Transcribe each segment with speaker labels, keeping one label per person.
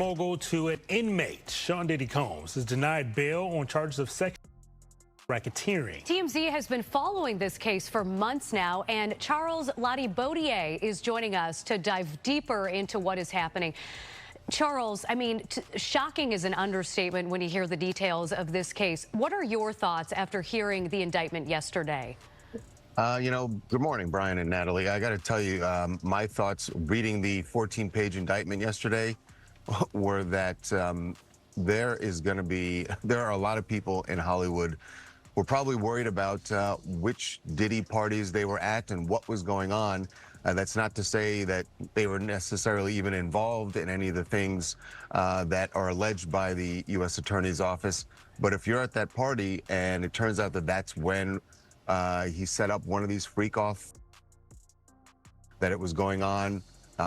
Speaker 1: Mogul to an inmate. Sean Diddy Combs is denied bail on charges of sexual racketeering.
Speaker 2: TMZ has been following this case for months now, and Charles Lottie-Baudier is joining us to dive deeper into what is happening. Charles, I mean, shocking is an understatement when you hear the details of this case. What are your thoughts after hearing the indictment yesterday?
Speaker 3: Good morning, Brian and Natalie. I got to tell you, my thoughts reading the 14-page indictment yesterday were that there are a lot of people in Hollywood who are probably worried about which Diddy parties they were at and what was going on. That's not to say that they were necessarily even involved in any of the things that are alleged by the U.S. Attorney's Office. But if you're at that party and it turns out that that's when he set up one of these freak-off, that it was going on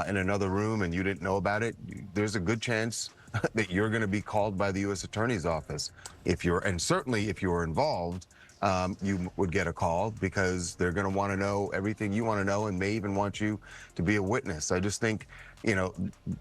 Speaker 3: in another room and you didn't know about it, there's a good chance that you're going to be called by the U.S. Attorney's Office. And certainly if you were involved, you would get a call because they're going to want to know everything you want to know and may even want you to be a witness. I just think,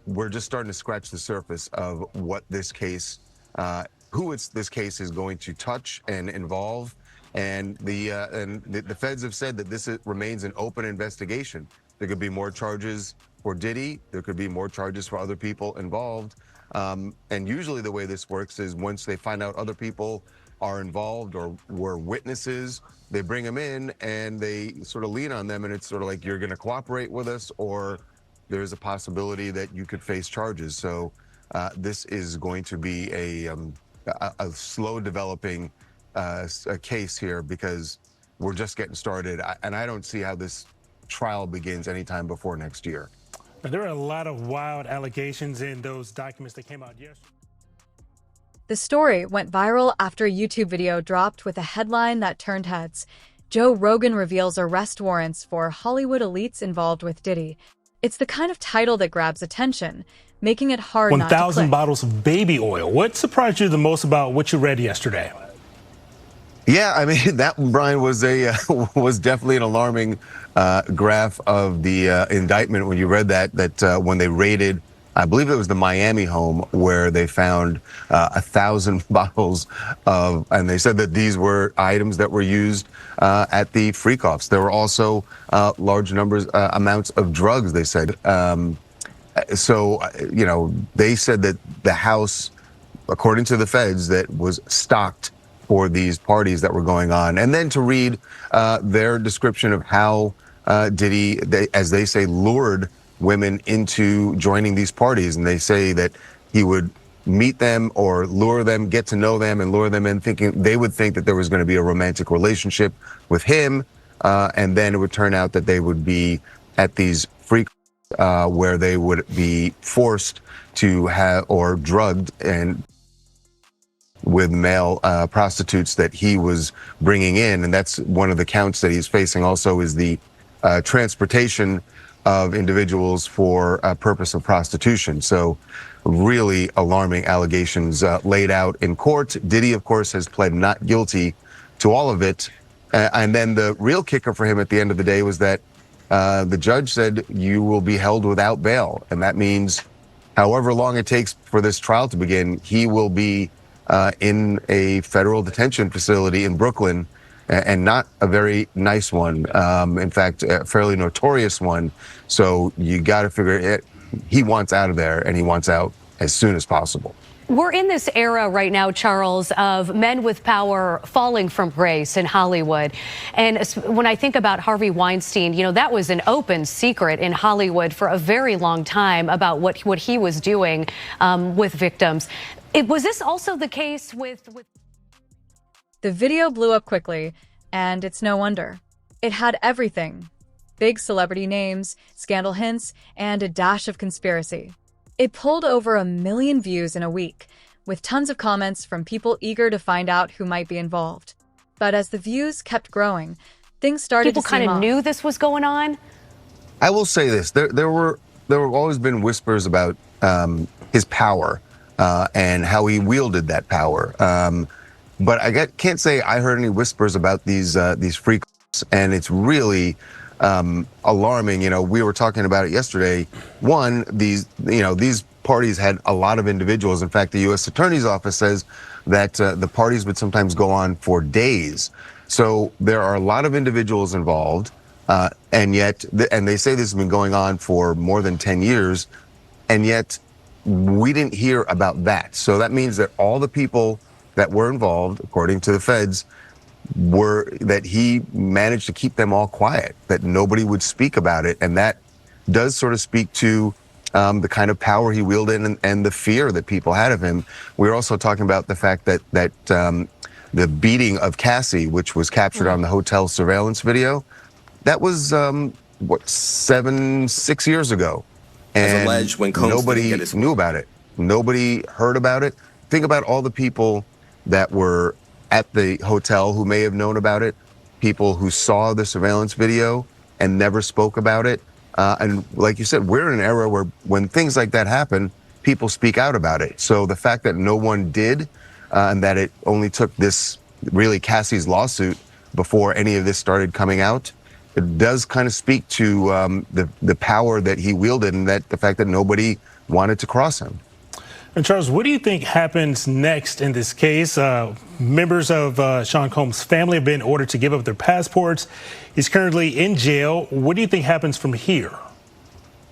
Speaker 3: we're just starting to scratch the surface of what this case, this case is going to touch and involve. And the feds have said that this remains an open investigation. There could be more charges for Diddy. There could be more charges for other people involved. And usually the way this works is once they find out other people are involved or were witnesses, they bring them in and they sort of lean on them. And it's sort of like, you're going to cooperate with us, or there's a possibility that you could face charges. So this is going to be a slow developing a case here because we're just getting started, and I don't see how this trial begins anytime before next year.
Speaker 1: Now, there are a lot of wild allegations in those documents that came out yesterday.
Speaker 4: The story went viral after a YouTube video dropped with a headline that turned heads. Joe Rogan reveals arrest warrants for Hollywood elites involved with Diddy. It's the kind of title that grabs attention, making it hard not to click.
Speaker 1: 1,000 bottles of baby oil. What surprised you the most about what you read yesterday?
Speaker 3: Yeah, I mean, that, Brian, was definitely an alarming graph of the indictment when you read that when they raided, I believe it was the Miami home where they found 1,000 bottles of, and they said that these were items that were used at the freak-offs. There were also large amounts of drugs, they said. So, they said that the house, according to the feds, that was stocked for these parties that were going on. And then to read their description of how Diddy, as they say, lured women into joining these parties. And they say that he would meet them or lure them, get to know them and lure them in, thinking they would think that there was going to be a romantic relationship with him. And then it would turn out that they would be at these freak where they would be forced to have or drugged and with male prostitutes that he was bringing in. And that's one of the counts that he's facing also, is the transportation of individuals for a purpose of prostitution. So really alarming allegations laid out in court. Diddy, of course, has pled not guilty to all of it. And then the real kicker for him at the end of the day was that the judge said you will be held without bail. And that means however long it takes for this trial to begin, he will be in a federal detention facility in Brooklyn, and not a very nice one. In fact, a fairly notorious one. So you got to figure it. He wants out of there, and he wants out as soon as possible.
Speaker 2: We're in this era right now, Charles, of men with power falling from grace in Hollywood. And when I think about Harvey Weinstein, that was an open secret in Hollywood for a very long time about what he was doing with victims. Was this also the case with...
Speaker 4: The video blew up quickly, and it's no wonder. It had everything: big celebrity names, scandal hints, and a dash of conspiracy. It pulled over 1 million views in a week, with tons of comments from people eager to find out who might be involved. But as the views kept growing, things started to seem off.
Speaker 2: People kind of knew this was going on?
Speaker 3: I will say this. There were always been whispers about his power and how he wielded that power. But I can't say I heard any whispers about these freaks, and it's really alarming. We were talking about it yesterday. One, these parties had a lot of individuals. In fact, the U.S. Attorney's Office says that the parties would sometimes go on for days. So there are a lot of individuals involved, and yet, and they say this has been going on for more than 10 years, and yet we didn't hear about that. So that means that all the people that were involved, according to the feds, that he managed to keep them all quiet, that nobody would speak about it. And that does sort of speak to the kind of power he wielded and the fear that people had of him. We're also talking about the fact that the beating of Cassie, which was captured on the hotel surveillance video, that was, 6 years ago. And
Speaker 5: alleged when Combs
Speaker 3: nobody knew about it. Nobody heard about it. Think about all the people that were at the hotel who may have known about it, people who saw the surveillance video and never spoke about it. And like you said, we're in an era where when things like that happen, people speak out about it. So the fact that no one did, and that it only took this, really Cassie's lawsuit before any of this started coming out, it does kind of speak to the power that he wielded, and that the fact that nobody wanted to cross him.
Speaker 1: And Charles, what do you think happens next in this case? Members of Sean Combs' family have been ordered to give up their passports. He's currently in jail. What do you think happens from here?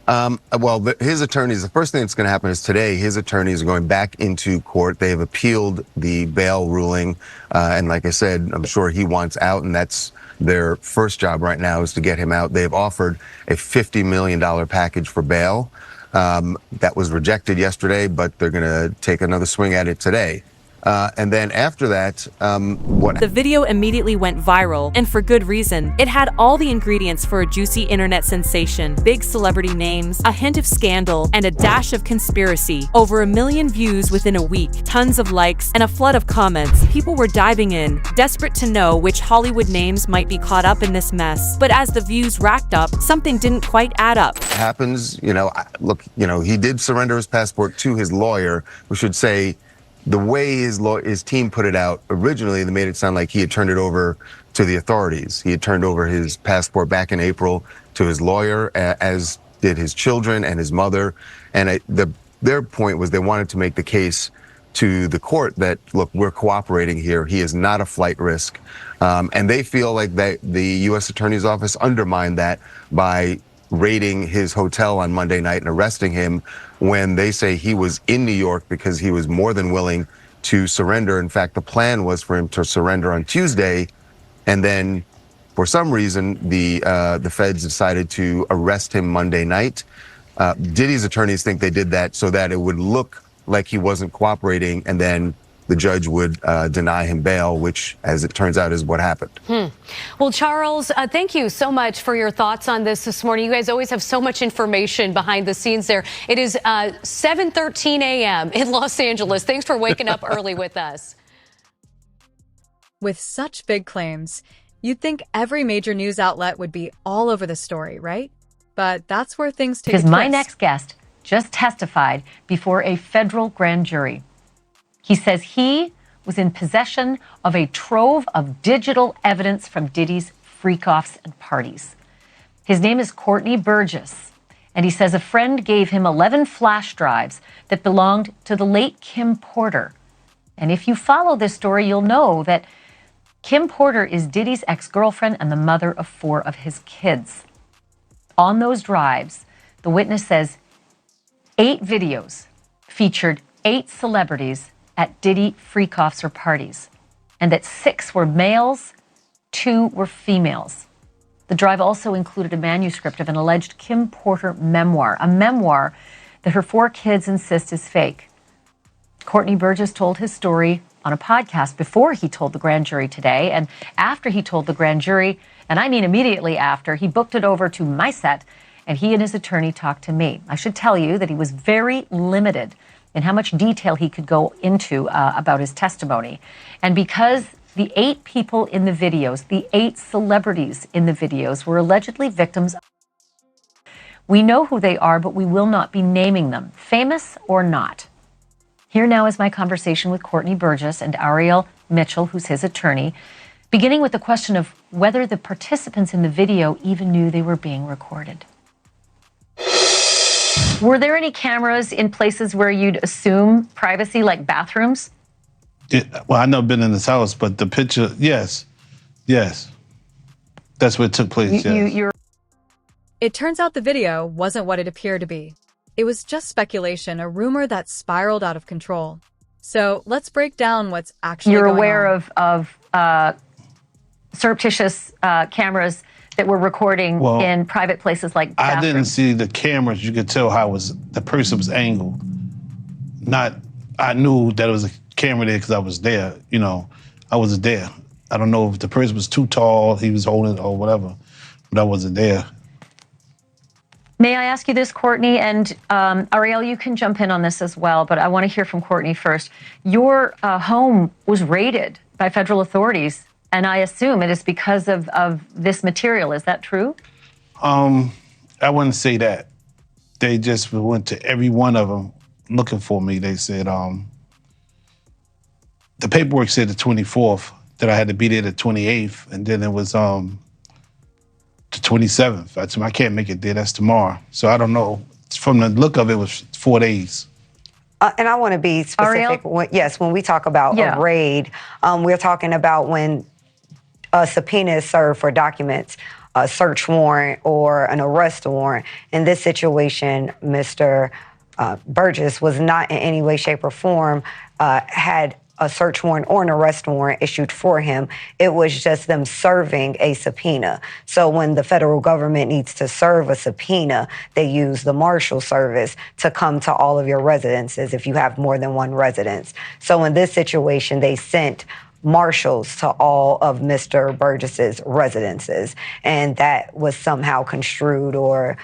Speaker 3: Well, his attorneys, the first thing that's going to happen is today, his attorneys are going back into court. They have appealed the bail ruling. And like I said, I'm sure he wants out, and that's their first job right now is to get him out. They've offered a $50 million package for bail. That was rejected yesterday, but they're going to take another swing at it today. And then after that,
Speaker 6: The video immediately went viral, and for good reason. It had all the ingredients for a juicy internet sensation: big celebrity names, a hint of scandal, and a dash of conspiracy. Over 1 million views within a week, tons of likes, and a flood of comments. People were diving in, desperate to know which Hollywood names might be caught up in this mess. But as the views racked up, something didn't quite add up.
Speaker 3: happens, look, he did surrender his passport to his lawyer. We should say, the way his team put it out originally, they made it sound like he had turned it over to the authorities. He had turned over his passport back in April to his lawyer, as did his children and his mother. And their point was they wanted to make the case to the court that, look, we're cooperating here. He is not a flight risk. And they feel like the U.S. Attorney's Office undermined that by raiding his hotel on Monday night and arresting him when they say he was in New York because he was more than willing to surrender. In fact, the plan was for him to surrender on Tuesday, and then for some reason the feds decided to arrest him Monday night. Diddy's attorneys think they did that so that it would look like he wasn't cooperating, and then the judge would deny him bail, which, as it turns out, is what happened.
Speaker 2: Well, Charles, thank you so much for your thoughts on this morning. You guys always have so much information behind the scenes there. It is 7:13 a.m. in Los Angeles. Thanks for waking up early with us.
Speaker 4: With such big claims, you'd think every major news outlet would be all over the story, right? But that's where things take a twist.
Speaker 7: Because my next guest just testified before a federal grand jury. He says he was in possession of a trove of digital evidence from Diddy's freak-offs and parties. His name is Courtney Burgess, and he says a friend gave him 11 flash drives that belonged to the late Kim Porter. And if you follow this story, you'll know that Kim Porter is Diddy's ex-girlfriend and the mother of 4 of his kids. On those drives, the witness says 8 videos featured 8 celebrities at Diddy freak-offs or parties, and that 6 were males, 2 were females. The drive also included a manuscript of an alleged Kim Porter memoir, a memoir that her 4 kids insist is fake. Courtney Burgess told his story on a podcast before he told the grand jury today, and after he told the grand jury, and I mean immediately after, he booked it over to my set, and he and his attorney talked to me. I should tell you that he was very limited in how much detail he could go into about his testimony. And because the 8 people in the videos, the 8 celebrities in the videos were allegedly victims, we know who they are, but we will not be naming them, famous or not. Here now is my conversation with Courtney Burgess and Ariel Mitchell, who's his attorney, beginning with the question of whether the participants in the video even knew they were being recorded. Were there any cameras in places where you'd assume privacy, like bathrooms?
Speaker 5: Well, I've never been in this house, but the picture, yes. That's where it took place, yes.
Speaker 4: It turns out the video wasn't what it appeared to be. It was just speculation, a rumor that spiraled out of control. So let's break down what's actually going on.
Speaker 7: You're aware of surreptitious cameras that were recording in private places like bathrooms.
Speaker 5: I didn't see the cameras. You could tell how the person was angled. I knew that it was a camera there because I was there. I wasn't there. I don't know if the person was too tall, he was holding it or whatever, but I wasn't there.
Speaker 7: May I ask you this, Courtney? And Ariel, you can jump in on this as well, but I want to hear from Courtney first. Your home was raided by federal authorities, and I assume it is because of this material. Is that true?
Speaker 5: I wouldn't say that. They just went to every one of them looking for me. They said, the paperwork said the 24th, that I had to be there the 28th, and then it was the 27th. I said, I can't make it there, that's tomorrow. So I don't know. From the look of it, it was 4 days.
Speaker 8: And I want to be specific. When we talk about a raid, we're talking about when a subpoena is served for documents, a search warrant or an arrest warrant. In this situation, Mr. Burgess was not in any way, shape, or form had a search warrant or an arrest warrant issued for him. It was just them serving a subpoena. So when the federal government needs to serve a subpoena, they use the Marshal Service to come to all of your residences if you have more than one residence. So in this situation, they sent marshals to all of Mr. Burgess's residences, and that was somehow construed or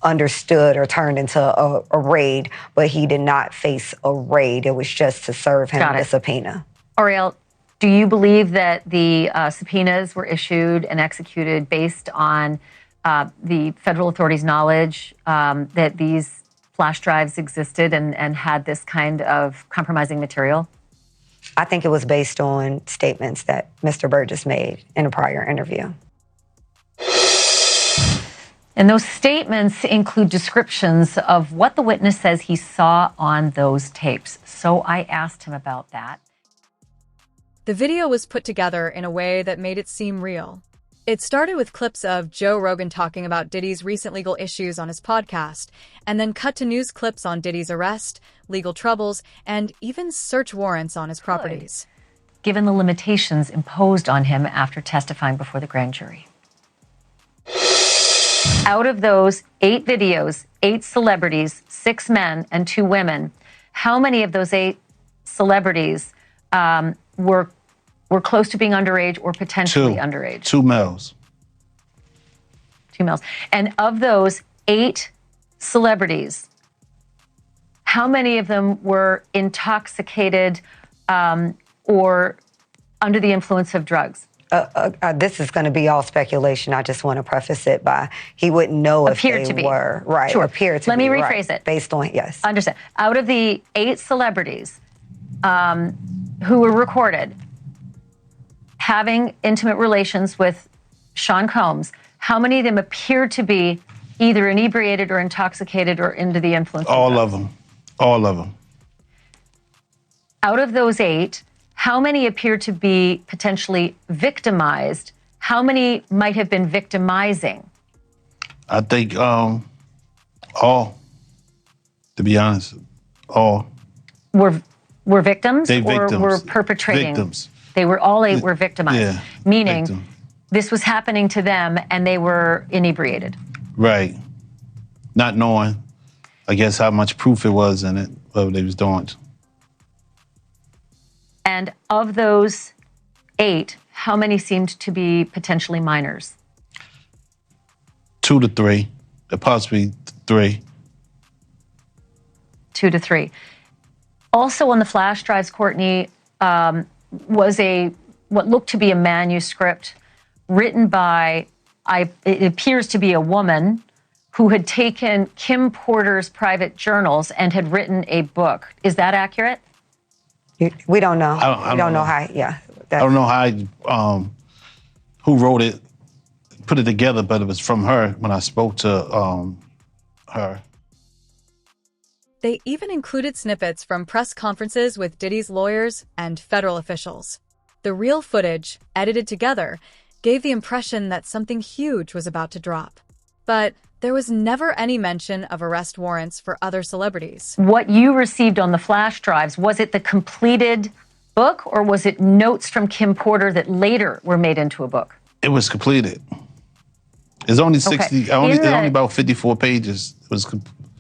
Speaker 8: understood or turned into a raid, but he did not face a raid. It was just to serve him the subpoena.
Speaker 7: Ariel, do you believe that the subpoenas were issued and executed based on the federal authorities' knowledge that these flash drives existed and had this kind of compromising material?
Speaker 8: I think it was based on statements that Mr. Burgess made in a prior interview.
Speaker 7: And those statements include descriptions of what the witness says he saw on those tapes. So I asked him about that.
Speaker 4: The video was put together in a way that made it seem real. It started with clips of Joe Rogan talking about Diddy's recent legal issues on his podcast, and then cut to news clips on Diddy's arrest, legal troubles, and even search warrants on his properties.
Speaker 7: Given the limitations imposed on him after testifying before the grand jury. Out of those 8 videos, 8 celebrities, 6 men and 2 women, how many of those 8 celebrities were close to being underage or potentially underage?
Speaker 5: 2 males.
Speaker 7: 2 males. And of those 8 celebrities, how many of them were intoxicated or under the influence of drugs?
Speaker 8: This is going to be all speculation. I just want to preface it by he wouldn't know if they were. Right.
Speaker 7: Sure.
Speaker 8: Appeared to
Speaker 7: Let
Speaker 8: be.
Speaker 7: me rephrase it.
Speaker 8: Based on, yes.
Speaker 7: Understand. Out of the 8 celebrities who were recorded having intimate relations with Sean Combs, how many of them appeared to be either inebriated or intoxicated or under the influence of drugs?
Speaker 5: All of them. All of them.
Speaker 7: Out of those 8, how many appear to be potentially victimized? How many might have been victimizing?
Speaker 5: I think all, to be honest, all.
Speaker 7: Were victims
Speaker 5: They
Speaker 7: or
Speaker 5: victims.
Speaker 7: were perpetrating?
Speaker 5: Victims.
Speaker 7: They were, all 8 were victimized.
Speaker 5: Yeah,
Speaker 7: meaning
Speaker 5: victim.
Speaker 7: This was happening to them and they were inebriated.
Speaker 5: Right. Not knowing, I guess, how much proof it was in it, what they was doing.
Speaker 7: And of those 8, how many seemed to be potentially minors?
Speaker 5: 2 to 3, possibly 3.
Speaker 7: 2 to 3. Also on the flash drives, Courtney, was what looked to be a manuscript written by, it appears to be a woman who had taken Kim Porter's private journals and had written a book. Is that accurate?
Speaker 8: We don't know.
Speaker 5: I don't know
Speaker 8: how. Yeah.
Speaker 5: I don't know how, who wrote it, put it together, but it was from her when I spoke to her.
Speaker 4: They even included snippets from press conferences with Diddy's lawyers and federal officials. The real footage, edited together, gave the impression that something huge was about to drop. But there was never any mention of arrest warrants for other celebrities.
Speaker 7: What you received on the flash drives, was it the completed book or was it notes from Kim Porter that later were made into a book?
Speaker 5: It was completed. It's only 60,
Speaker 7: Okay.
Speaker 5: it's only about 54 pages. It was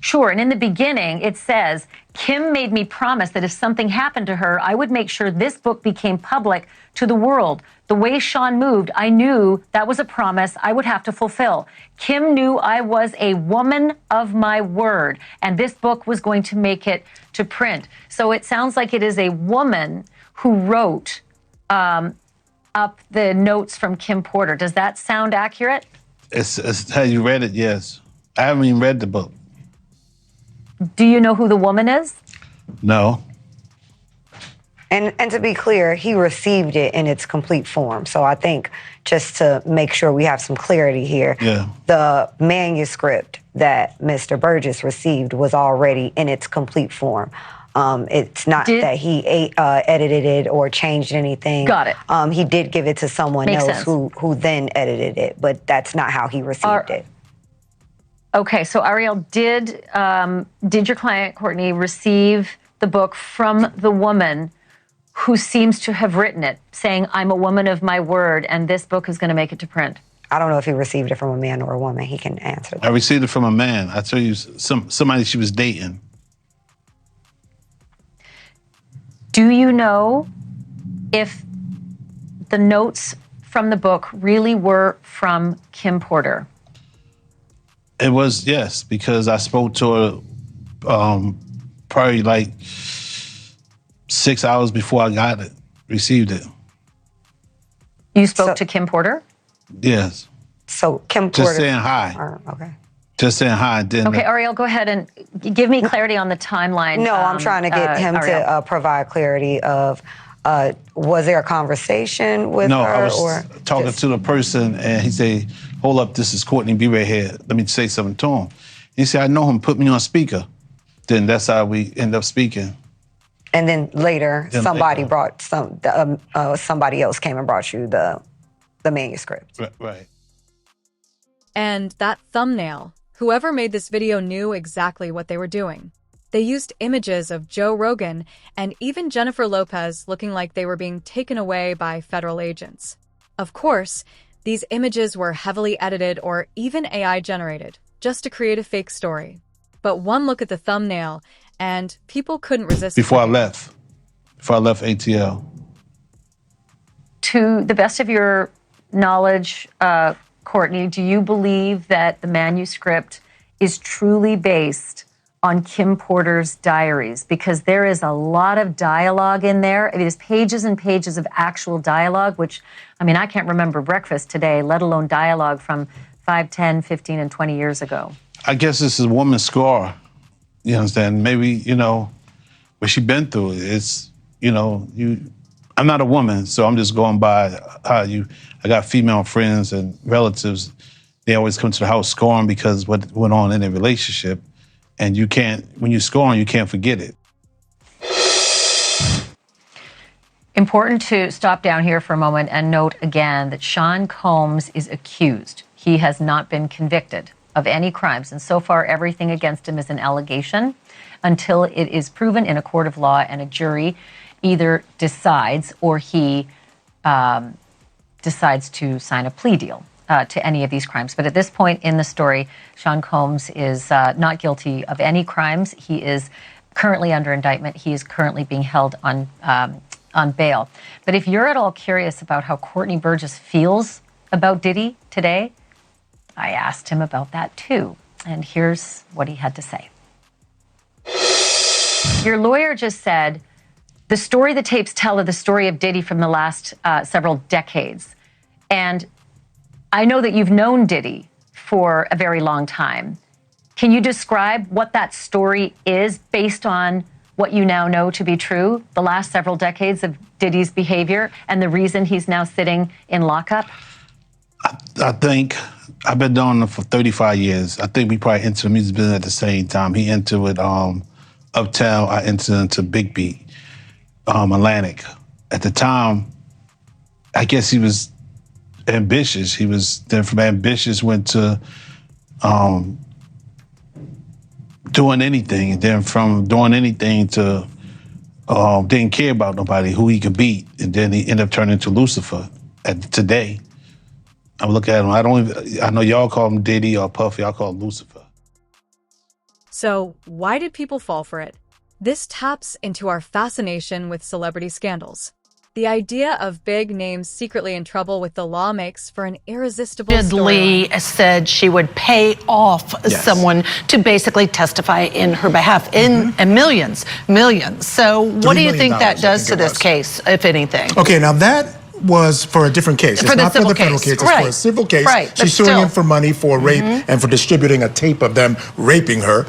Speaker 7: Sure, and in the beginning, it says, Kim made me promise that if something happened to her, I would make sure this book became public to the world. The way Sean moved, I knew that was a promise I would have to fulfill. Kim knew I was a woman of my word, and this book was going to make it to print. So it sounds like it is a woman who wrote up the notes from Kim Porter. Does that sound accurate?
Speaker 5: It's how you read it, yes. I haven't even read the book.
Speaker 7: Do you know who the woman is?
Speaker 5: No.
Speaker 8: And to be clear, he received it in its complete form. So I think just to make sure we have some clarity here, the manuscript that Mr. Burgess received was already in its complete form. It's not that he edited it or changed anything.
Speaker 7: Your Got it.
Speaker 8: He did give it to someone
Speaker 7: Makes
Speaker 8: else
Speaker 7: sense.
Speaker 8: who then edited it, but that's not how he received it.
Speaker 7: Okay, so Ariel, did your client, Courtney, receive the book from the woman who seems to have written it, saying, I'm a woman of my word, and this book is going to make it to print?
Speaker 8: I don't know if he received it from a man or a woman. He can answer that.
Speaker 5: I received it from a man. I tell you, somebody she was dating.
Speaker 7: Do you know if the notes from the book really were from Kim Porter?
Speaker 5: It was, yes, because I spoke to her probably like 6 hours before I got it, received it.
Speaker 7: You spoke to Kim Porter?
Speaker 5: Yes.
Speaker 8: So Kim Porter.
Speaker 5: Just saying hi.
Speaker 8: Okay.
Speaker 5: Just saying hi. Didn't
Speaker 7: Okay, Ariel, go ahead and give me clarity on the timeline.
Speaker 8: No, I'm trying to get him to provide clarity of, was there a conversation with her?
Speaker 5: No, I was
Speaker 8: or
Speaker 5: talking to the person, and he said, hold up, this is Courtney, be right here. Let me say something to him. He said, I know him, put me on speaker. Then that's how we end up speaking.
Speaker 8: And then later, somebody brought somebody else came and brought you the manuscript.
Speaker 5: Right.
Speaker 4: And that thumbnail, whoever made this video knew exactly what they were doing. They used images of Joe Rogan and even Jennifer Lopez looking like they were being taken away by federal agents. Of course, these images were heavily edited or even AI generated, just to create a fake story. But one look at the thumbnail, and people couldn't resist.
Speaker 5: Before I left ATL.
Speaker 7: To the best of your knowledge, Courtney, do you believe that the manuscript is truly based on Kim Porter's diaries? Because there is a lot of dialogue in there. It is pages and pages of actual dialogue, which, I mean, I can't remember breakfast today, let alone dialogue from 5, 10, 15, and 20 years ago.
Speaker 5: I guess this is a woman's scar. You understand? Maybe, what she been through. It's, I'm not a woman, so I'm just going by how I got female friends and relatives. They always come to the house scoring because what went on in their relationship. And you can't, when you're scoring, you can't forget it.
Speaker 7: Important to stop down here for a moment and note again that Sean Combs is accused. He has not been convicted of any crimes, and so far everything against him is an allegation until it is proven in a court of law and a jury either decides or he decides to sign a plea deal to any of these crimes. But at this point in the story, Sean Combs is not guilty of any crimes. He is currently under indictment. He is currently being held on bail. But if you're at all curious about how Courtney Burgess feels about Diddy today, I asked him about that too. And here's what he had to say. Your lawyer just said, the story the tapes tell are the story of Diddy from the last several decades. And I know that you've known Diddy for a very long time. Can you describe what that story is based on what you now know to be true, the last several decades of Diddy's behavior and the reason he's now sitting in lockup?
Speaker 5: I think I've been doing it for 35 years. I think we probably entered the music business at the same time. He entered it uptown, I entered into Big Beat, Atlantic. At the time, I guess he was ambitious. He was then from ambitious went to doing anything, and then from doing anything to didn't care about nobody, who he could beat, and then he ended up turning into Lucifer. Today, I look at him. I know y'all call him Diddy or Puffy. I call him Lucifer.
Speaker 4: So why did people fall for it? This taps into our fascination with celebrity scandals. The idea of big names secretly in trouble with the law makes for an irresistible story.
Speaker 9: Lee said she would pay off someone to basically testify in her behalf in millions. So what do you think that does to this case, if anything?
Speaker 10: Okay, now that was for a different case. It's not for the federal case, it's for a civil case. She's suing him for money for rape and for distributing a tape of them raping her.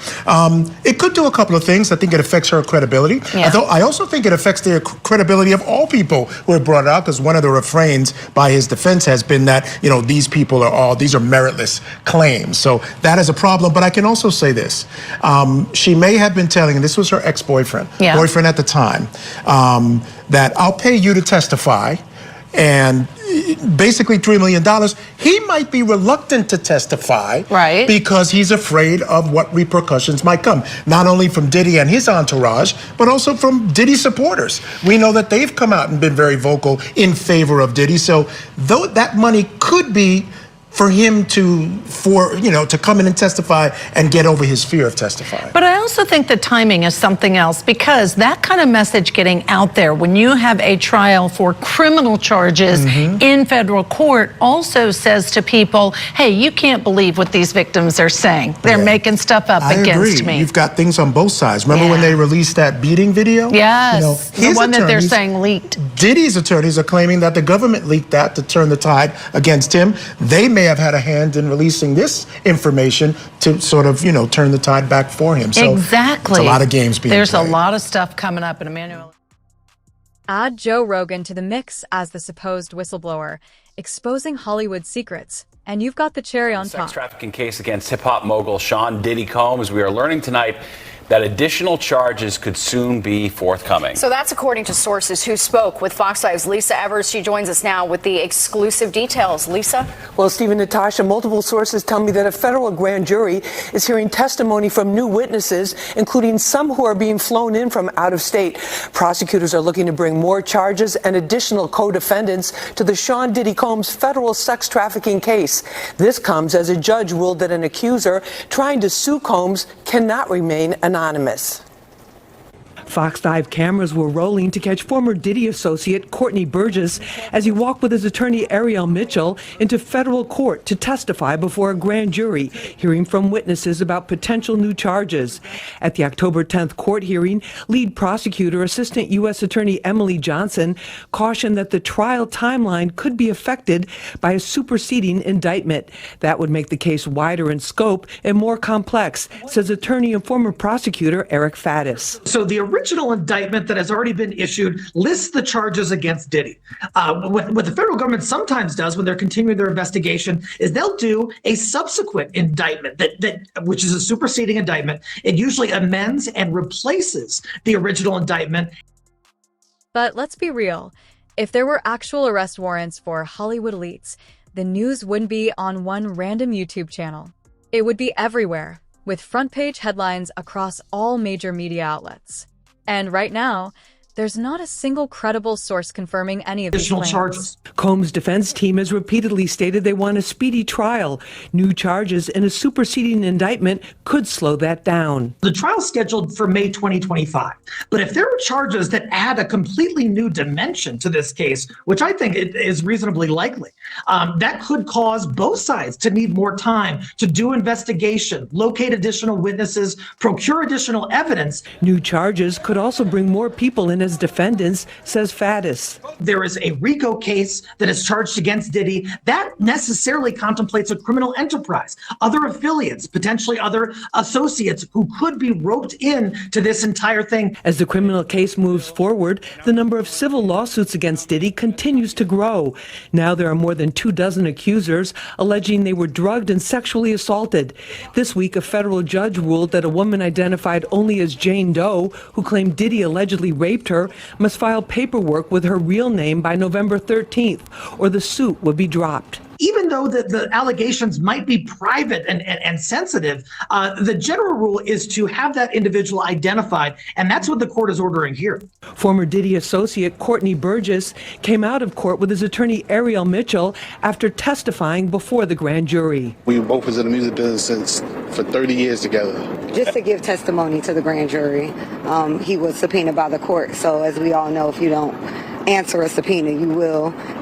Speaker 10: It could do a couple of things. I think it affects her credibility. I also think it affects the credibility of all people who have brought it out, because one of the refrains by his defense has been that, you know, these people are these are meritless claims. So that is a problem. But I can also say this. She may have been telling, and this was her ex-boyfriend, boyfriend at the time, that I'll pay you to testify, and basically $3 million. He might be reluctant to testify because he's afraid of what repercussions might come, not only from Diddy and his entourage, but also from Diddy supporters. We know that they've come out and been very vocal in favor of Diddy. So though that money could be for him to come in and testify and get over his fear of testifying.
Speaker 9: But I also think the timing is something else, because that kind of message getting out there when you have a trial for criminal charges in federal court also says to people, hey, you can't believe what these victims are saying. They're making stuff up against me.
Speaker 10: You've got things on both sides. Remember when they released that beating video?
Speaker 9: Yes, the one that they're saying leaked.
Speaker 10: Diddy's attorneys are claiming that the government leaked that to turn the tide against him. They may have had a hand in releasing this information to sort of, turn the tide back for him. So
Speaker 9: exactly.
Speaker 10: It's a lot of games being
Speaker 9: There's
Speaker 10: played.
Speaker 9: a lot of stuff coming up in Emmanuel.
Speaker 4: Add Joe Rogan to the mix as the supposed whistleblower, exposing Hollywood secrets, and you've got the cherry on top.
Speaker 11: Sex trafficking case against hip-hop mogul Sean Diddy Combs. We are learning tonight that additional charges could soon be forthcoming.
Speaker 12: So that's according to sources who spoke with Fox 5's Lisa Evers. She joins us now with the exclusive details. Lisa?
Speaker 13: Well, Stephen, Natasha, multiple sources tell me that a federal grand jury is hearing testimony from new witnesses, including some who are being flown in from out of state. Prosecutors are looking to bring more charges and additional co-defendants to the Sean Diddy Combs federal sex trafficking case. This comes as a judge ruled that an accuser trying to sue Combs cannot remain anonymous.
Speaker 14: Fox 5 cameras were rolling to catch former Diddy associate Courtney Burgess as he walked with his attorney Ariel Mitchell into federal court to testify before a grand jury, hearing from witnesses about potential new charges. At the October 10th court hearing, lead prosecutor Assistant U.S. Attorney Emily Johnson cautioned that the trial timeline could be affected by a superseding indictment. That would make the case wider in scope and more complex, says attorney and former prosecutor Eric Faddis.
Speaker 15: So the original indictment that has already been issued lists the charges against Diddy. What the federal government sometimes does when they're continuing their investigation is they'll do a subsequent indictment which is a superseding indictment. It usually amends and replaces the original indictment.
Speaker 4: But let's be real. If there were actual arrest warrants for Hollywood elites, the news wouldn't be on one random YouTube channel. It would be everywhere, with front-page headlines across all major media outlets. And right now, there's not a single credible source confirming any of these claims.
Speaker 15: Charges.
Speaker 14: Combs' defense team has repeatedly stated they want a speedy trial. New charges and a superseding indictment could slow that down.
Speaker 15: The trial's scheduled for May 2025. But if there are charges that add a completely new dimension to this case, which I think is reasonably likely, that could cause both sides to need more time to do investigation, locate additional witnesses, procure additional evidence.
Speaker 14: New charges could also bring more people in as defendants, says Faddis.
Speaker 15: There is a RICO case that is charged against Diddy. That necessarily contemplates a criminal enterprise, other affiliates, potentially other associates who could be roped in to this entire thing.
Speaker 14: As the criminal case moves forward, the number of civil lawsuits against Diddy continues to grow. Now there are more than 24 accusers alleging they were drugged and sexually assaulted. This week, a federal judge ruled that a woman identified only as Jane Doe, who claimed Diddy allegedly raped her, must file paperwork with her real name by November 13th, or the suit would be dropped.
Speaker 15: Even though the allegations might be private and sensitive, the general rule is to have that individual identified, and that's what the court is ordering here.
Speaker 14: Former Diddy associate Courtney Burgess came out of court with his attorney Ariel Mitchell after testifying before the grand jury.
Speaker 16: We both was in the music business for 30 years together.
Speaker 8: Just to give testimony to the grand jury, he was subpoenaed by the court, so as we all know, if you don't answer a subpoena,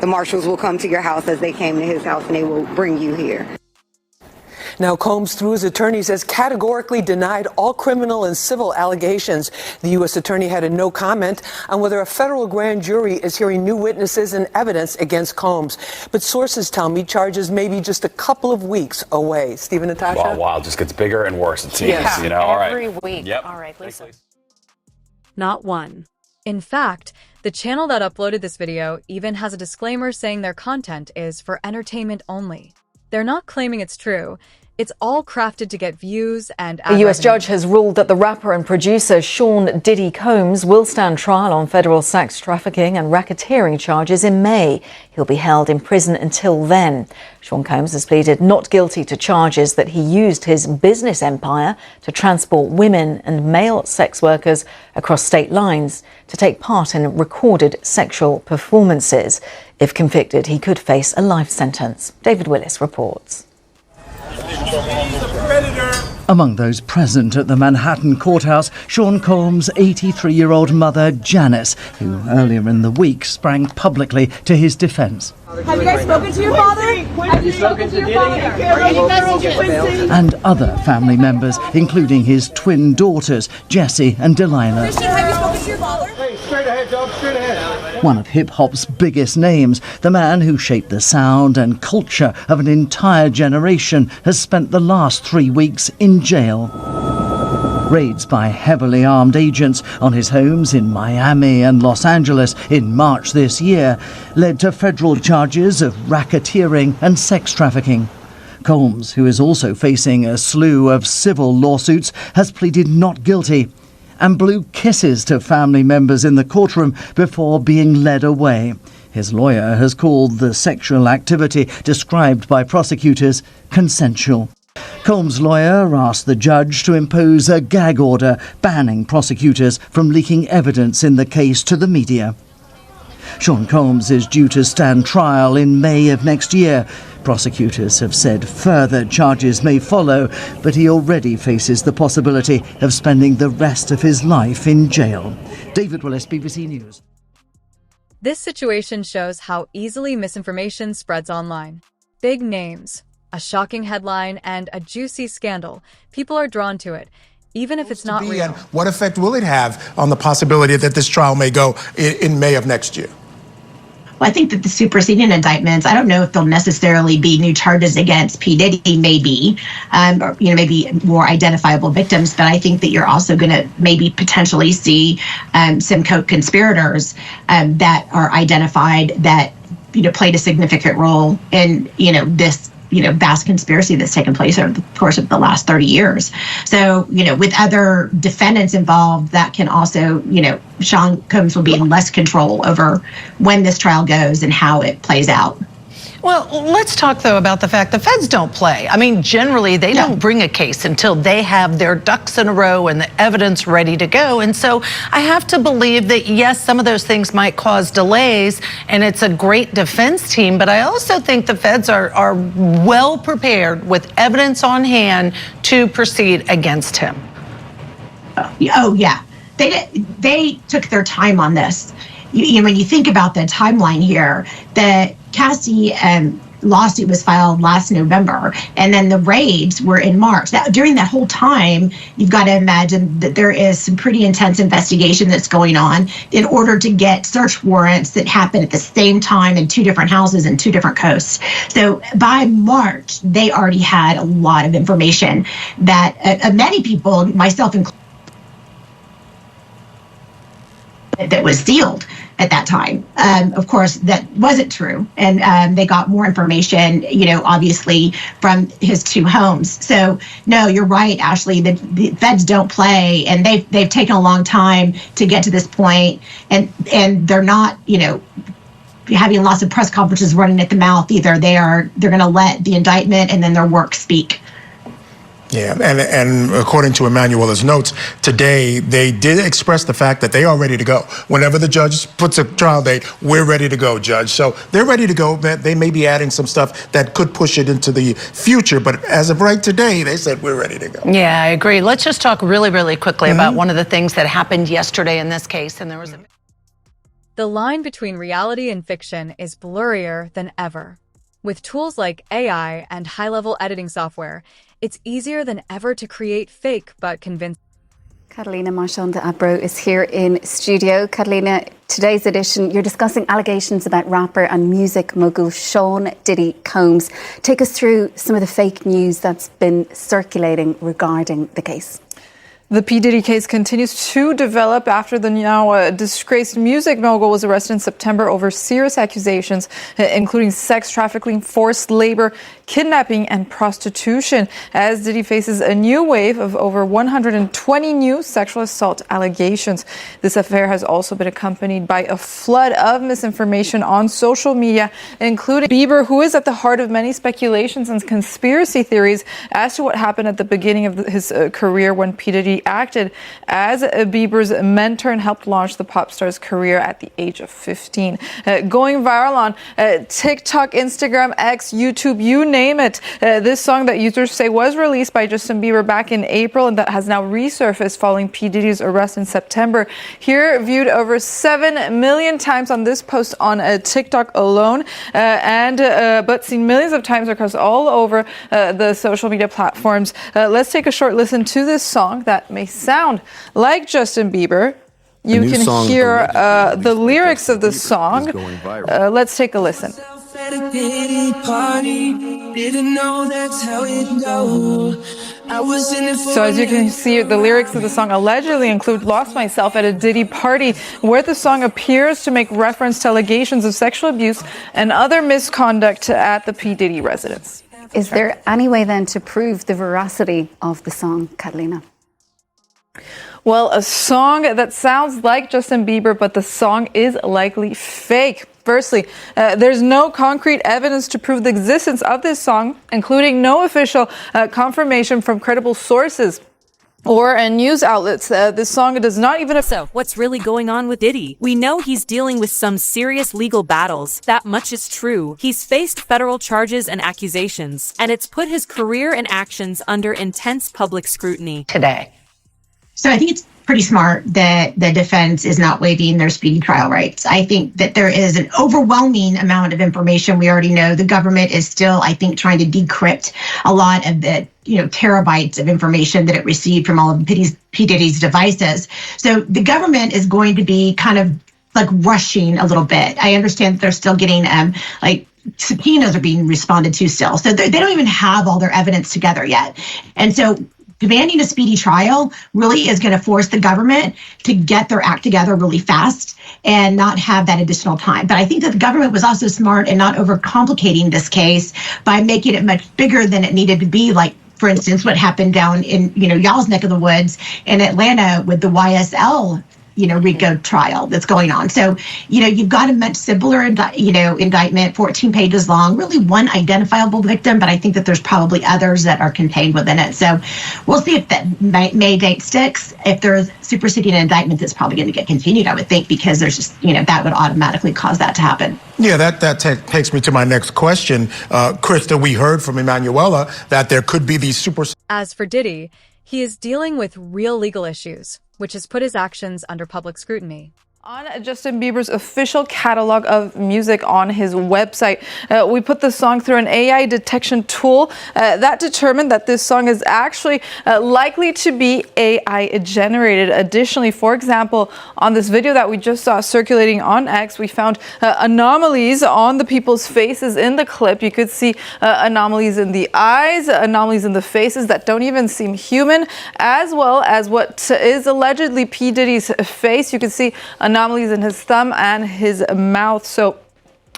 Speaker 8: the marshals will come to your house as they came to his house and they will bring you here.
Speaker 13: Now, Combs, through his attorneys, has categorically denied all criminal and civil allegations. The U.S. attorney had a no comment on whether a federal grand jury is hearing new witnesses and evidence against Combs. But sources tell me charges may be just a couple of weeks away. Stephen, Natasha?
Speaker 11: Wow, it just gets bigger and worse, it seems.
Speaker 13: Yeah.
Speaker 11: You know, all right.
Speaker 12: Every week.
Speaker 11: Yep.
Speaker 12: All right, Lisa.
Speaker 4: Not one. In fact, the channel that uploaded this video even has a disclaimer saying their content is for entertainment only. They're not claiming it's true. It's all crafted to get views and ad
Speaker 17: A U.S.
Speaker 4: revenue.
Speaker 17: judge has ruled that the rapper and producer Sean Diddy Combs will stand trial on federal sex trafficking and racketeering charges in May. He'll be held in prison until then. Sean Combs has pleaded not guilty to charges that he used his business empire to transport women and male sex workers across state lines to take part in recorded sexual performances. If convicted, he could face a life sentence. David Willis reports.
Speaker 18: Among those present at the Manhattan courthouse, Sean Combs' 83-year-old mother, Janice, who earlier in the week sprang publicly to his defense.
Speaker 19: Have you guys spoken to your father? Have you spoken to your father?
Speaker 18: And other family members, including his twin daughters, Jessie and Delilah.
Speaker 19: Christian, have you spoken to your father?
Speaker 16: Hey, straight ahead, dog, straight ahead.
Speaker 18: One of hip-hop's biggest names, the man who shaped the sound and culture of an entire generation, has spent the last 3 weeks in jail. Raids by heavily armed agents on his homes in Miami and Los Angeles in March this year led to federal charges of racketeering and sex trafficking. Combs, who is also facing a slew of civil lawsuits, has pleaded not guilty and blew kisses to family members in the courtroom before being led away. His lawyer has called the sexual activity described by prosecutors consensual. Combs' lawyer asked the judge to impose a gag order banning prosecutors from leaking evidence in the case to the media. Sean Combs is due to stand trial in May of next year. Prosecutors have said further charges may follow, but he already faces the possibility of spending the rest of his life in jail. David Willis, BBC News.
Speaker 4: This situation shows how easily misinformation spreads online. Big names, a shocking headline, and a juicy scandal. People are drawn to it, even if it's not real.
Speaker 10: And what effect will it have on the possibility that this trial may go in May of next year?
Speaker 20: Well, I think that the superseding indictments, I don't know if they'll necessarily be new charges against P. Diddy, maybe, or, maybe more identifiable victims. But I think that you're also going to maybe potentially see some co-conspirators that are identified that, played a significant role in, this vast conspiracy that's taken place over the course of the last 30 years. So, with other defendants involved, that can also, Sean Combs will be in less control over when this trial goes and how it plays out.
Speaker 9: Well, let's talk, though, about the fact the feds don't play. I mean, generally, they don't bring a case until they have their ducks in a row and the evidence ready to go. And so I have to believe that, yes, some of those things might cause delays, and it's a great defense team. But I also think the feds are well prepared with evidence on hand to proceed against him.
Speaker 20: Oh, yeah. They took their time on this. When you think about the timeline here, that Cassie lawsuit was filed last November, and then the raids were in March. During that whole time, you've got to imagine that there is some pretty intense investigation that's going on in order to get search warrants that happen at the same time in 2 different houses and 2 different coasts. So by March, they already had a lot of information that many people, myself included, that was sealed at that time. Of course, that wasn't true. And they got more information, obviously from his 2 homes. So no, you're right, Ashley, the feds don't play, and they've taken a long time to get to this point, and they're not, having lots of press conferences running at the mouth either. They're going to let the indictment and then their work speak.
Speaker 10: Yeah, and according to Emanuela's notes, today they did express the fact that they are ready to go. Whenever the judge puts a trial date, we're ready to go, Judge. So they're ready to go. They may be adding some stuff that could push it into the future, but as of right today, they said we're ready to go.
Speaker 9: Yeah, I agree. Let's just talk really, really quickly about one of the things that happened yesterday in this case, and there was
Speaker 4: The line between reality and fiction is blurrier than ever. With tools like AI and high-level editing software, it's easier than ever to create fake but convincing.
Speaker 21: Catalina Marchand Abro is here in studio. Catalina, today's edition, you're discussing allegations about rapper and music mogul Sean Diddy Combs. Take us through some of the fake news that's been circulating regarding the case.
Speaker 22: The P. Diddy case continues to develop after the now disgraced music mogul was arrested in September over serious accusations, including sex trafficking, forced labor, kidnapping, and prostitution, as Diddy faces a new wave of over 120 new sexual assault allegations. This affair has also been accompanied by a flood of misinformation on social media, including Bieber, who is at the heart of many speculations and conspiracy theories as to what happened at the beginning of his career when P. Diddy acted as Bieber's mentor and helped launch the pop star's career at the age of 15. Going viral on TikTok, Instagram, X, YouTube, you name it. This song that users say was released by Justin Bieber back in April and that has now resurfaced following P. Diddy's arrest in September. Here, viewed over 7 million times on this post on TikTok alone, but seen millions of times across all over the social media platforms. Let's take a short listen to this song that may sound like Justin Bieber. You can hear the lyrics of the song. Let's take a listen.
Speaker 23: At a pity party, didn't know that's how it goes. I was in it for
Speaker 22: So as you can see, the lyrics of the song allegedly include "Lost myself at a Diddy party," where the song appears to make reference to allegations of sexual abuse and other misconduct at the P. Diddy residence.
Speaker 21: Is there any way then to prove the veracity of the song, Catalina?
Speaker 22: Well, a song that sounds like Justin Bieber, but the song is likely fake. Firstly, there's no concrete evidence to prove the existence of this song, including no official confirmation from credible sources or news outlets. This song does not even...
Speaker 6: So, what's really going on with Diddy? We know he's dealing with some serious legal battles. That much is true. He's faced federal charges and accusations, and it's put his career and actions under intense public scrutiny.
Speaker 9: Today.
Speaker 20: So I think it's pretty smart that the defense is not waiving their speedy trial rights. I think that there is an overwhelming amount of information we already know. The government is still, I think, trying to decrypt a lot of the terabytes of information that it received from all of P. Diddy's devices. So the government is going to be kind of like rushing a little bit. I understand that they're still getting subpoenas are being responded to still. So they don't even have all their evidence together yet. And so demanding a speedy trial really is going to force the government to get their act together really fast and not have that additional time. But I think that the government was also smart in not overcomplicating this case by making it much bigger than it needed to be. Like, for instance, what happened down in, y'all's neck of the woods in Atlanta with the YSL RICO trial that's going on. So, you've got a much simpler, indictment, 14 pages long, really one identifiable victim, but I think that there's probably others that are contained within it. So we'll see if that May date sticks. If there's superseding indictment, that's probably going to get continued, I would think, because there's just, that would automatically cause that to happen.
Speaker 10: Yeah, that takes me to my next question. Krista, we heard from Emanuela that there could be these
Speaker 4: As for Diddy, he is dealing with real legal issues, which has put his actions under public scrutiny.
Speaker 22: On Justin Bieber's official catalog of music on his website. We put the song through an AI detection tool that determined that this song is actually likely to be AI generated. Additionally, for example, on this video that we just saw circulating on X, we found anomalies on the people's faces in the clip. You could see anomalies in the eyes, anomalies in the faces that don't even seem human, as well as what is allegedly P. Diddy's face. You can see anomalies in his thumb and his mouth. So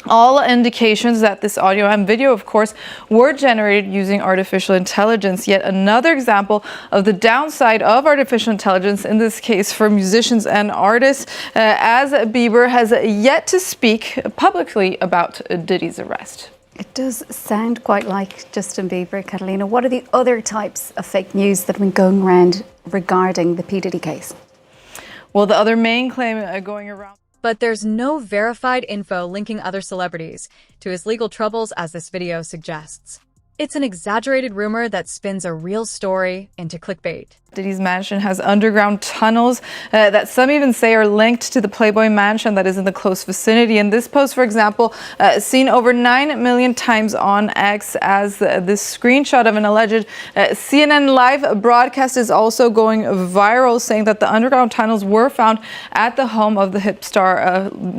Speaker 22: all indications that this audio and video, of course, were generated using artificial intelligence. Yet another example of the downside of artificial intelligence, in this case for musicians and artists, as Bieber has yet to speak publicly about Diddy's arrest.
Speaker 21: It does sound quite like Justin Bieber, Catalina. What are the other types of fake news that have been going around regarding the P. Diddy case?
Speaker 22: Well, the other main claim going around.
Speaker 4: But there's no verified info linking other celebrities to his legal troubles, as this video suggests. It's an exaggerated rumor that spins a real story into clickbait.
Speaker 22: Diddy's mansion has underground tunnels that some even say are linked to the Playboy mansion that is in the close vicinity. And this post, for example, seen over 9 million times on X, as this screenshot of an alleged CNN live broadcast is also going viral, saying that the underground tunnels were found at the home of the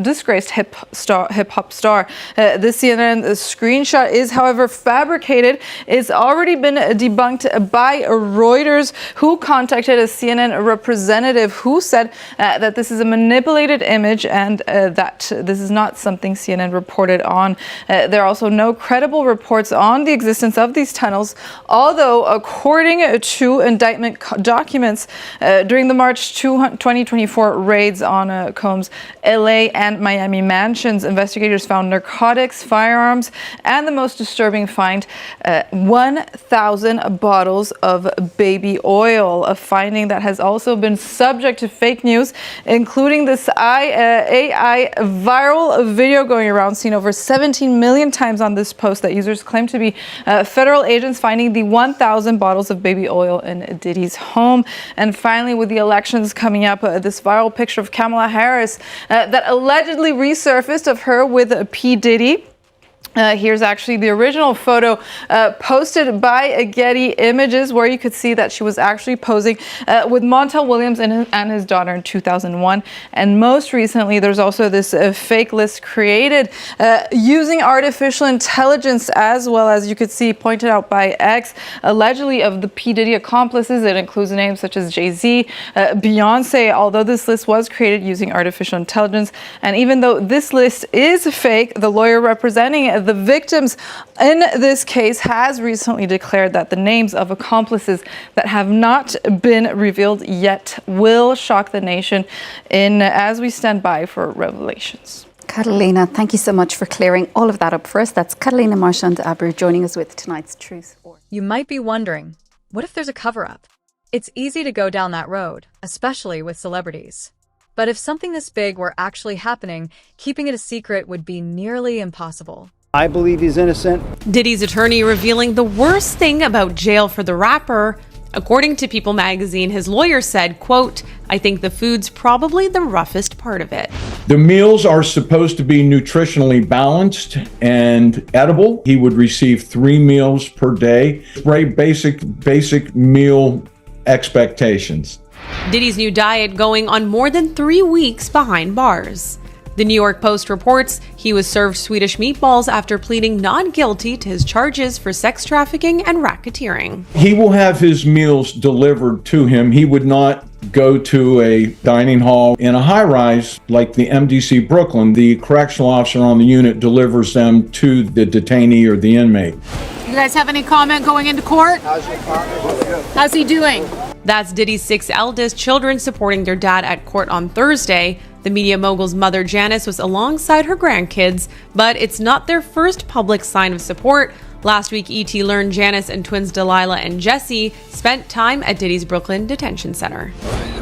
Speaker 22: disgraced hip hop star. This CNN screenshot is, however, fabricated. It's already been debunked by Reuters, who contacted a CNN representative who said that this is a manipulated image and that this is not something CNN reported on. There are also no credible reports on the existence of these tunnels, although according to indictment documents during the March 2024 raids on Combs' LA and Miami mansions, investigators found narcotics, firearms, and the most disturbing find, 1,000 bottles of baby oil, a finding that has also been subject to fake news, including this AI viral video going around, seen over 17 million times on this post, that users claim to be federal agents finding the 1,000 bottles of baby oil in Diddy's home. And finally, with the elections coming up, this viral picture of Kamala Harris that allegedly resurfaced of her with P. Diddy. Here's actually the original photo posted by Getty Images, where you could see that she was actually posing with Montel Williams and his daughter in 2001. And most recently, there's also this fake list created using artificial intelligence, as well as you could see pointed out by X, allegedly of the P. Diddy accomplices. It includes names such as Jay-Z, Beyonce, although this list was created using artificial intelligence. And even though this list is fake, the lawyer representing the victims in this case has recently declared that the names of accomplices that have not been revealed yet will shock the nation as we stand by for revelations.
Speaker 21: Catalina, thank you so much for clearing all of that up for us. That's Catalina Marchand-Abreu joining us with tonight's Truth or.
Speaker 4: You might be wondering, what if there's a cover-up? It's easy to go down that road, especially with celebrities. But if something this big were actually happening, keeping it a secret would be nearly impossible.
Speaker 1: I believe he's innocent.
Speaker 6: Diddy's attorney revealing the worst thing about jail for the rapper. According to People magazine, his lawyer said, quote, "I think the food's probably the roughest part of it."
Speaker 2: The meals are supposed to be nutritionally balanced and edible. He would receive 3 meals per day. Very basic meal expectations.
Speaker 6: Diddy's new diet going on more than 3 weeks behind bars. The New York Post reports he was served Swedish meatballs after pleading not guilty to his charges for sex trafficking and racketeering.
Speaker 2: He will have his meals delivered to him. He would not go to a dining hall in a high-rise like the MDC Brooklyn. The correctional officer on the unit delivers them to the detainee or the inmate.
Speaker 3: You guys have any comment going into court? How's he doing?
Speaker 6: That's Diddy's 6 eldest children supporting their dad at court on Thursday. The media mogul's mother, Janice, was alongside her grandkids, but it's not their first public sign of support. Last week, ET learned Janice and twins Delilah and Jesse spent time at Diddy's Brooklyn Detention Center.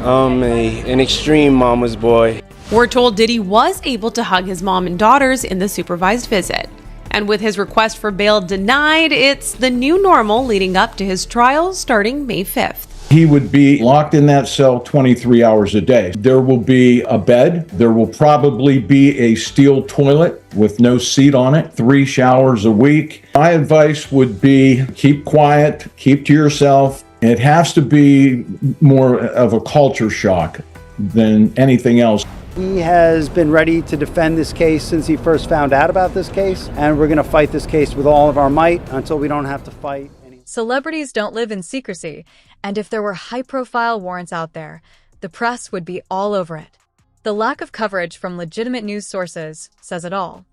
Speaker 1: An extreme mama's boy.
Speaker 6: We're told Diddy was able to hug his mom and daughters in the supervised visit. And with his request for bail denied, it's the new normal leading up to his trial starting May 5th.
Speaker 2: He would be locked in that cell 23 hours a day. There will be a bed. There will probably be a steel toilet with no seat on it, 3 showers a week. My advice would be keep quiet, keep to yourself. It has to be more of a culture shock than anything else.
Speaker 1: He has been ready to defend this case since he first found out about this case, and we're going to fight this case with all of our might until we don't have to fight.
Speaker 4: Celebrities don't live in secrecy, and if there were high-profile warrants out there, the press would be all over it. The lack of coverage from legitimate news sources says it all.